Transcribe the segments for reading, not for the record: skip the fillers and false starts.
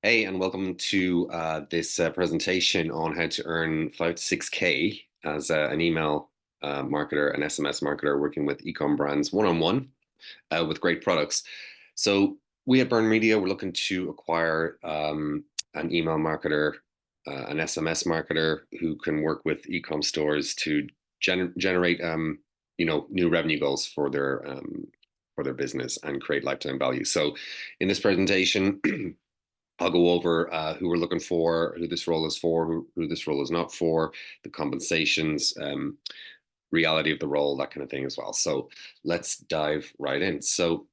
Hey, and welcome to this presentation on how to earn 5 to 6K as an email marketer, an SMS marketer working with ecom brands one-on-one with great products. So we at Byrne Media, we're looking to acquire an email marketer, an SMS marketer who can work with ecom stores to generate, new revenue goals for their business and create lifetime value. So in this presentation, I'll go over who we're looking for, who this role is for, who this role is not for, the compensations, reality of the role, that kind of thing as well. So let's dive right in. So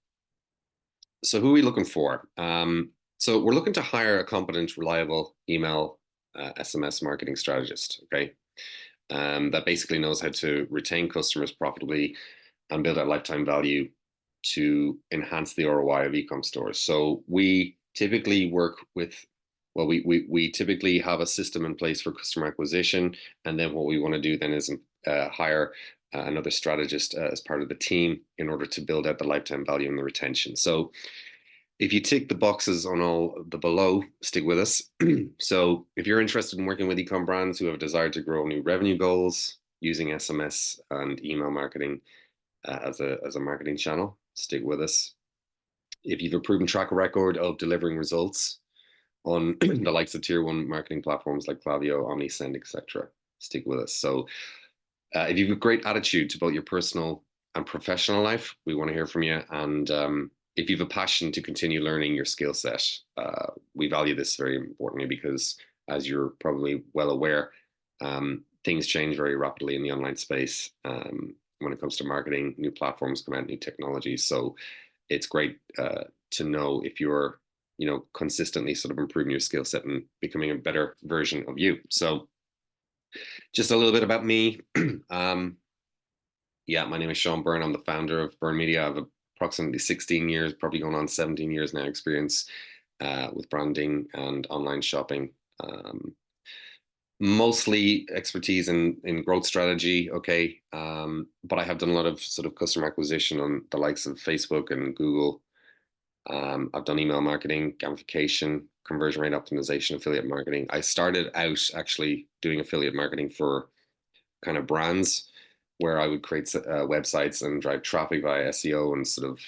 who are we looking for? So we're looking to hire a competent, reliable email SMS marketing strategist. Okay, that basically knows how to retain customers profitably and build out lifetime value to enhance the ROI of ecom stores. So we typically work with, well, we typically have a system in place for customer acquisition, and then what we want to do then is hire another strategist as part of the team in order to build out the lifetime value and the retention. So if you tick the boxes on all the below, stick with us. So if you're interested in working with ecom brands who have a desire to grow new revenue goals using SMS and email marketing as a marketing channel, stick with us. If you've a proven track record of delivering results on the likes of tier one marketing platforms like Klaviyo, OmniSend, etc., stick with us. So if you've a great attitude to both your personal and professional life, we want to hear from you. And if you've a passion to continue learning your skill set, we value this very importantly because, as you're probably well aware, things change very rapidly in the online space. When it comes to marketing, new platforms come out, new technologies. So it's great to know if you're, consistently sort of improving your skill set and becoming a better version of you. So just a little bit about me. Yeah, my name is Sean Byrne. I'm the founder of Byrne Media. I have approximately 16 years, probably going on 17 years now, experience with branding and online shopping. Mostly expertise in growth strategy, okay. But I have done a lot of sort of customer acquisition on the likes of Facebook and Google. I've done email marketing, gamification, conversion rate optimization, affiliate marketing. I started out actually doing affiliate marketing for kind of brands where I would create websites and drive traffic via SEO and sort of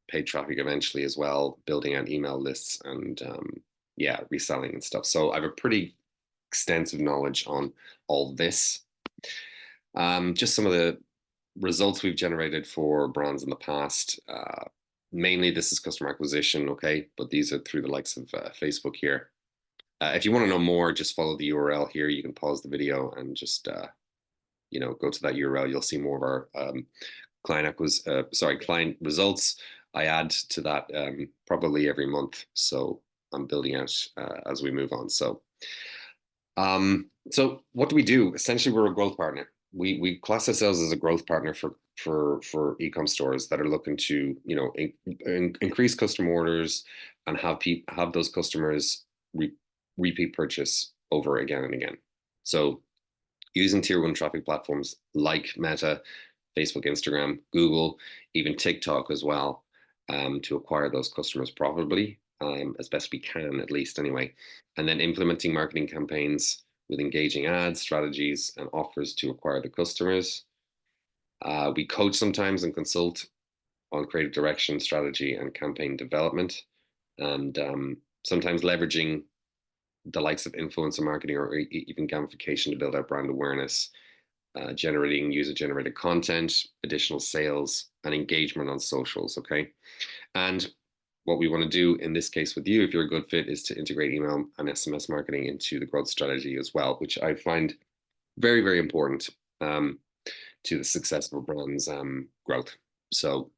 paid traffic eventually as well, building out email lists and yeah, reselling and stuff. So I have a pretty extensive knowledge on all this. Just some of the results we've generated for brands in the past. Mainly this is customer acquisition, okay, but these are through the likes of Facebook here. If you want to know more, just follow the URL here. You can pause the video and just go to that URL. You'll see more of our client results. I add to that probably every month, so I'm building out as we move on. So what do we do? Essentially, we're a growth partner. We class ourselves as a growth partner for ecom stores that are looking to increase customer orders and have those customers repeat purchase over again and again. So using tier one traffic platforms like Meta, Facebook, Instagram, Google, even TikTok as well, to acquire those customers profitably, as best we can, at least anyway. And then implementing marketing campaigns with engaging ads, strategies, and offers to acquire the customers. We coach sometimes and consult on creative direction, strategy, and campaign development, and sometimes leveraging the likes of influencer marketing or even gamification to build out brand awareness, generating user-generated content, additional sales, and engagement on socials, okay? And what we want to do in this case with you, if you're a good fit, is to integrate email and SMS marketing into the growth strategy as well, which I find very, very important to the success of a brand's growth. So,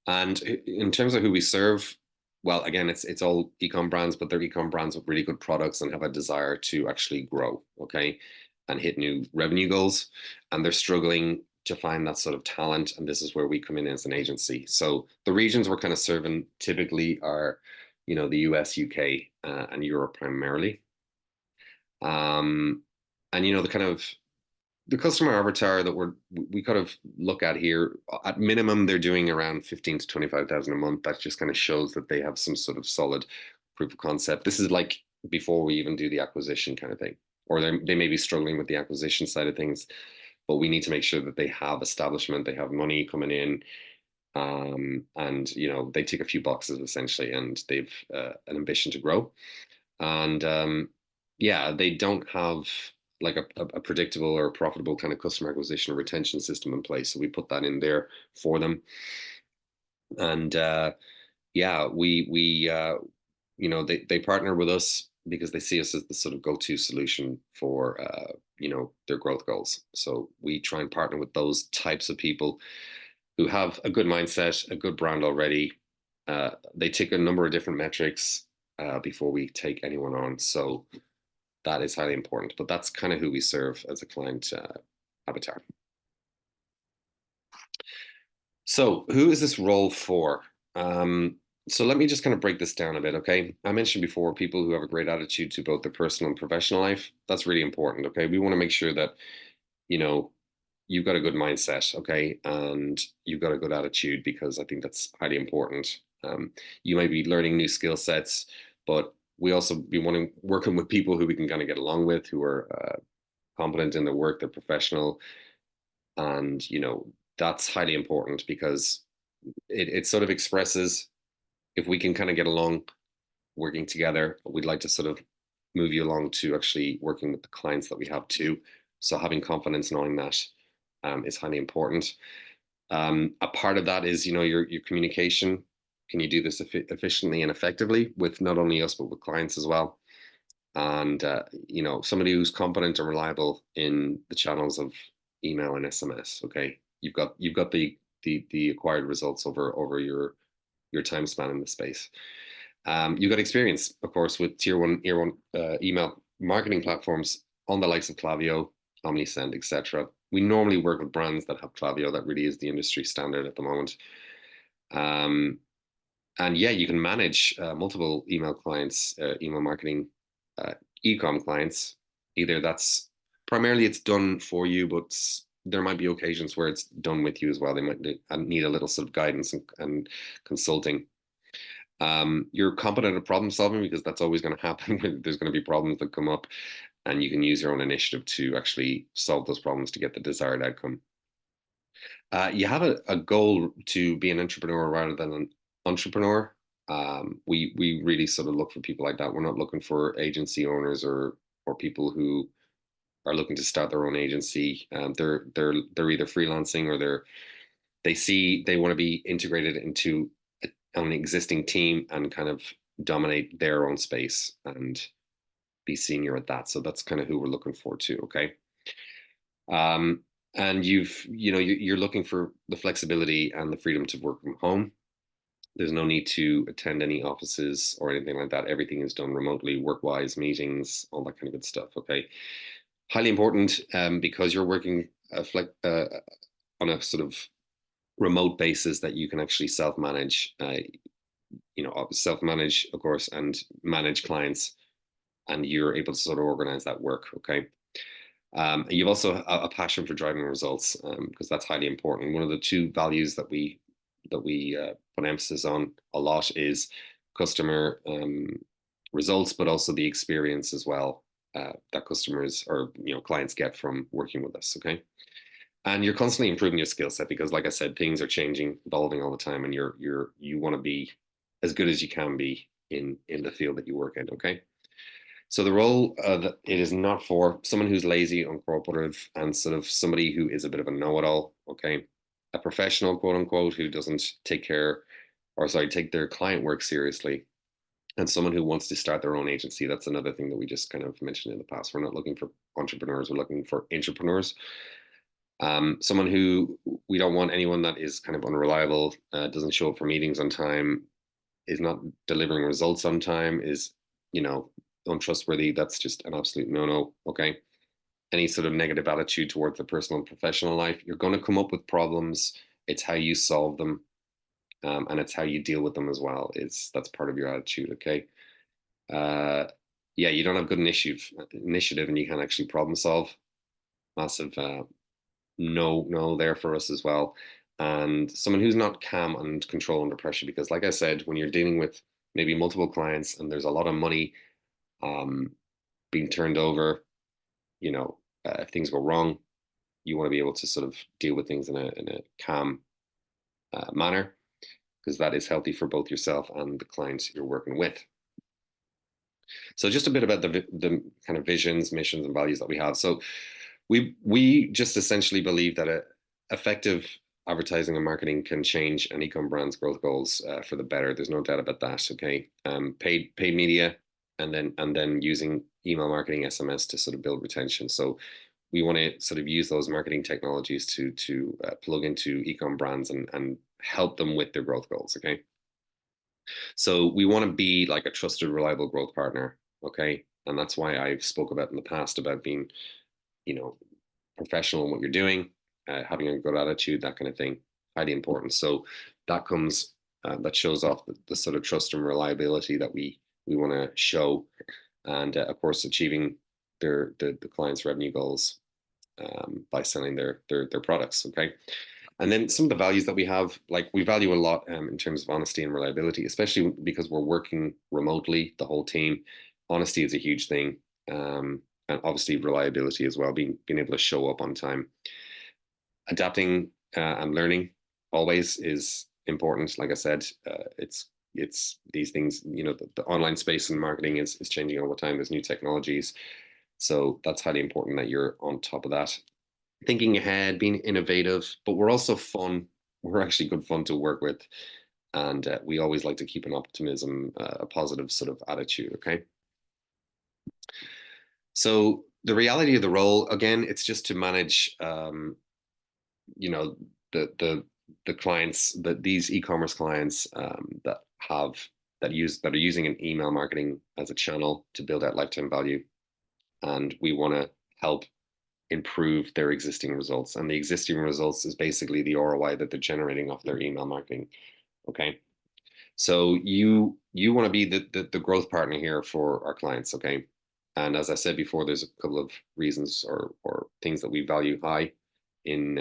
and in terms of who we serve, well, again, it's all ecom brands, but they're ecom brands with really good products and have a desire to actually grow, okay, and hit new revenue goals. And they're struggling to find that sort of talent. And this is where we come in as an agency. So the regions we're kind of serving typically are, the US, UK, and Europe primarily. And the customer avatar that we kind of look at here, at minimum, they're doing around 15 to 25,000 a month. That just kind of shows that they have some sort of solid proof of concept. This is like before we even do the acquisition kind of thing, or they may be struggling with the acquisition side of things, but we need to make sure that they have establishment, they have money coming in, and they tick a few boxes essentially, and they've an ambition to grow, and yeah, they don't have like a predictable or profitable kind of customer acquisition or retention system in place. So we put that in there for them, and yeah, they partner with us because they see us as the sort of go-to solution for their growth goals. So we try and partner with those types of people who have a good mindset, a good brand already. They tick a number of different metrics before we take anyone on. So that is highly important. But that's kind of who we serve as a client avatar. So who is this role for? So let me just kind of break this down a bit, okay? I mentioned before people who have a great attitude to both their personal and professional life. That's really important, okay? We want to make sure that, you know, you've got a good mindset, okay? And you've got a good attitude because I think that's highly important. You might be learning new skill sets, but we also be wanting working with people who we can kind of get along with, who are competent in their work, they're professional, and that's highly important because it sort of expresses if we can kind of get along working together, we'd like to sort of move you along to actually working with the clients that we have too. So having confidence, knowing that is highly important. A part of that is, your communication. Can you do this efficiently and effectively with not only us but with clients as well? And somebody who's competent and reliable in the channels of email and SMS. Okay, you've got the acquired results over your time span in the space. You've got experience, of course, with tier one email marketing platforms on the likes of Klaviyo, Omnisend, etc. We normally work with brands that have Klaviyo. That really is the industry standard at the moment. Um, and yeah, you can manage multiple email clients, email marketing, uh, ecom clients. Either that's primarily it's done for you, but there might be occasions where it's done with you as well. They might need a little sort of guidance and consulting. You're competent at problem solving because that's always going to happen. There's going to be problems that come up, and you can use your own initiative to actually solve those problems to get the desired outcome. You have a goal to be an entrepreneur rather than an entrepreneur. We really sort of look for people like that. We're not looking for agency owners or people who are looking to start their own agency. They're either freelancing or they want to be integrated into an existing team and kind of dominate their own space and be senior at that. So that's kind of who we're looking for too. Okay. Um, and you're looking for the flexibility and the freedom to work from home. There's no need to attend any offices or anything like that. Everything is done remotely, work-wise, meetings, all that kind of good stuff. Okay, highly important because you're working on a sort of remote basis that you can actually self-manage. Self-manage, of course, and manage clients, and you're able to sort of organize that work. Okay. You've also a passion for driving results because that's highly important. One of the two values that we put emphasis on a lot is customer results, but also the experience as well that customers or clients get from working with us. Okay, and you're constantly improving your skill set because, like I said, things are changing, evolving all the time, and you want to be as good as you can be in the field that you work in. Okay. So the role that it is not for someone who's lazy, uncooperative, and sort of somebody who is a bit of a know-it-all. Okay, a professional, quote unquote, who doesn't take their client work seriously, and someone who wants to start their own agency. That's another thing that we just kind of mentioned in the past. We're not looking for entrepreneurs; we're looking for entrepreneurs. Someone who we don't want anyone that is kind of unreliable, doesn't show up for meetings on time, is not delivering results on time, is you know untrustworthy. That's just an absolute no-no. Okay. Any sort of negative attitude towards the personal and professional life, you're going to come up with problems. It's how you solve them, and it's how you deal with them as well. That's part of your attitude. Okay. Uh, yeah, you don't have good initiative, and you can actually problem solve. Massive no there for us as well. And someone who's not calm and control under pressure, because like I said, when you're dealing with maybe multiple clients, and there's a lot of money um, being turned over, if things go wrong, you want to be able to sort of deal with things in a calm manner, because that is healthy for both yourself and the clients you're working with. So just a bit about the kind of visions, missions, and values that we have. So we just essentially believe that effective advertising and marketing can change an ecom brand's growth goals for the better. There's no doubt about that. Okay, paid media, and then using email marketing, SMS to sort of build retention. So we want to sort of use those marketing technologies to plug into ecom brands and help them with their growth goals. Okay, so we want to be like a trusted, reliable growth partner. Okay, and that's why I've spoke about in the past about being, you know, professional in what you're doing, having a good attitude, that kind of thing, highly important. So that shows off the sort of trust and reliability that we want to show, and of course achieving the client's revenue goals by selling their products. Okay. And then some of the values that we have, like we value a lot in terms of honesty and reliability, especially because we're working remotely, the whole team. Honesty is a huge thing. And obviously reliability as well, being able to show up on time. Adapting and learning always is important. Like I said, it's these things, the online space and marketing is changing all the time. There's new technologies. So that's highly important that you're on top of that. Thinking ahead, being innovative, but we're also fun. We're actually good fun to work with. And we always like to keep an optimism, a positive sort of attitude. Okay. So the reality of the role, again, it's just to manage, you know, the clients, that these e-commerce clients that are using an email marketing as a channel to build out lifetime value, and we want to help improve their existing results. And the existing results is basically the ROI that they're generating off their email marketing. Okay. So you want to be the growth partner here for our clients. Okay. And as I said before, there's a couple of reasons or things that we value high in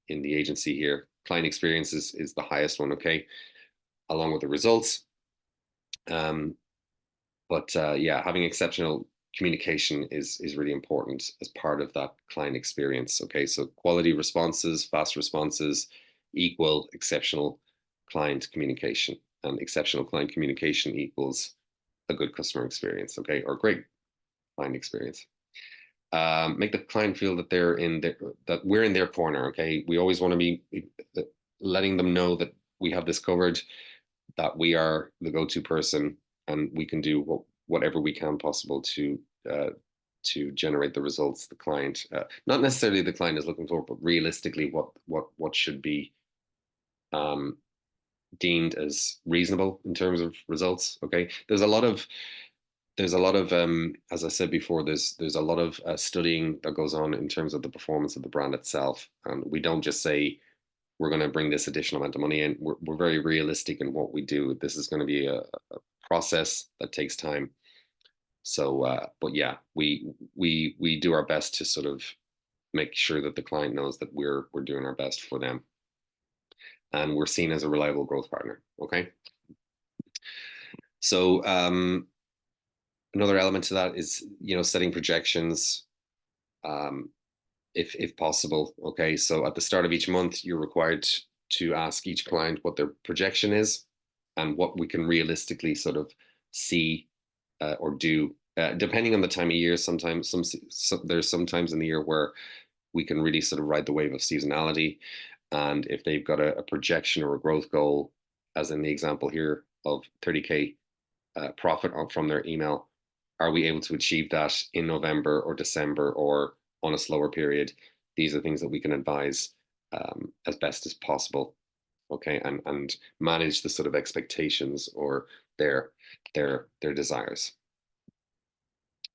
the agency here. Client experience is the highest one. Okay. Along with the results. Um, but yeah, having exceptional communication is really important as part of that client experience. Okay, so quality responses, fast responses equal exceptional client communication, and exceptional client communication equals a good customer experience. Okay, or great client experience. Make the client feel that that we're in their corner. Okay, we always want to be letting them know that we have this covered, that we are the go-to person, and we can do whatever we can possible to generate the results the client, not necessarily the client is looking for, but realistically what should be um, deemed as reasonable in terms of results. Okay, there's a lot of as I said before, there's a lot of studying that goes on in terms of the performance of the brand itself, and we don't just say we're going to bring this additional amount of money in. We're very realistic in what we do. This is going to be a process that takes time. So, but yeah, we do our best to sort of make sure that the client knows that we're doing our best for them, and we're seen as a reliable growth partner. Okay. So another element to that is setting projections, um, if possible. Okay, so at the start of each month, you're required to ask each client what their projection is and what we can realistically sort of see or do. Depending on the time of year, sometimes there's some times in the year where we can really sort of ride the wave of seasonality. And if they've got a projection or a growth goal, as in the example here of 30K profit from their email, are we able to achieve that in November or December or on a slower period? These are things that we can advise as best as possible. Okay, and manage the sort of expectations or their desires.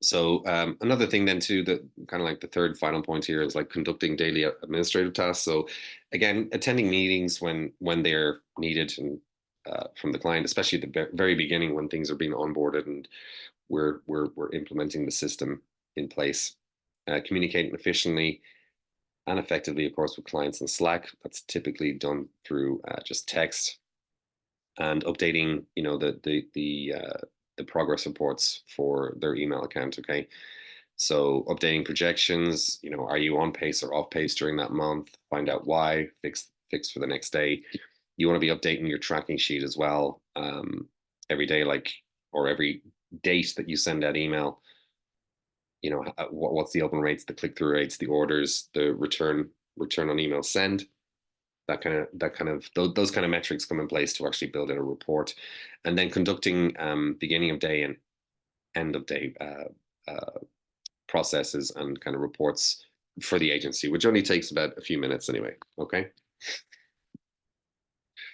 So another thing then too, that kind of like the third final point here is like conducting daily administrative tasks. So again, attending meetings when they're needed, and from the client, especially at the very beginning when things are being onboarded and we're implementing the system in place. Communicating efficiently and effectively, of course, with clients in Slack. That's typically done through just text. and updating, the progress reports for their email account. Okay. So updating projections, are you on pace or off pace during that month? Find out why, fix for the next day. You want to be updating your tracking sheet as well, every day, or every date that you send that email. What's the open rates, the click through rates, the orders, the return on email send. Those kind of metrics come in place to actually build in a report, and then conducting beginning of day and end of day processes and kind of reports for the agency, which only takes about a few minutes anyway. Okay.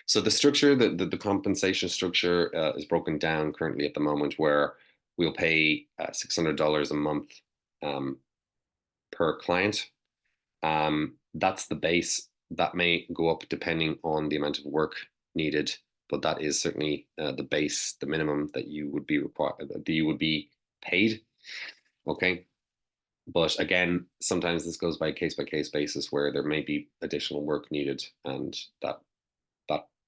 So the structure, the compensation structure is broken down currently at the moment, where we'll pay $600 a month um, per client. That's the base. That may go up depending on the amount of work needed, but that is certainly the base, the minimum that you would be required, that you would be paid. Okay. But again, sometimes this goes by case basis, where there may be additional work needed, and that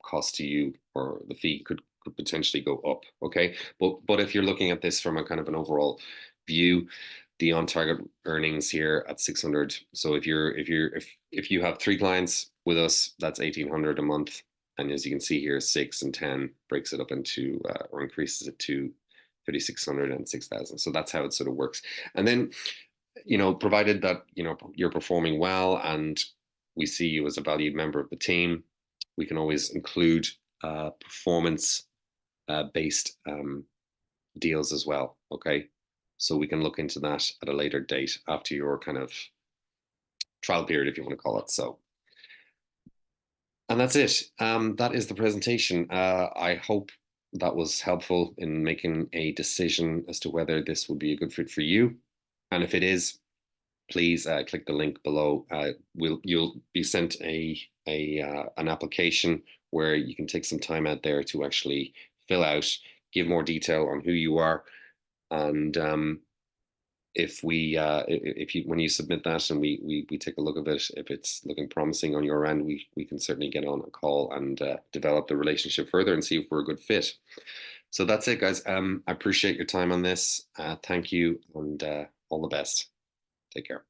cost to you, or the fee could potentially go up. Okay. But if you're looking at this from a kind of an overall view, the on target earnings here at 600. So if you have 3 clients with us, that's 1,800 a month. And as you can see here, 6 and 10 breaks it up into or increases it to 3,600 and 6,000. So that's how it sort of works. And then, provided that, you're performing well and we see you as a valued member of the team, we can always include performance based deals as well. Okay. So we can look into that at a later date after your kind of trial period, if you want to call it so. And that's it. That is the presentation. I hope that was helpful in making a decision as to whether this would be a good fit for you. And if it is, please click the link below. You'll be sent an application where you can take some time out there to actually fill out, give more detail on who you are, and if you when you submit that and we take a look at it, if it's looking promising on your end, we can certainly get on a call and develop the relationship further and see if we're a good fit. So that's it, guys. I appreciate your time on this. Thank you, and all the best. Take care.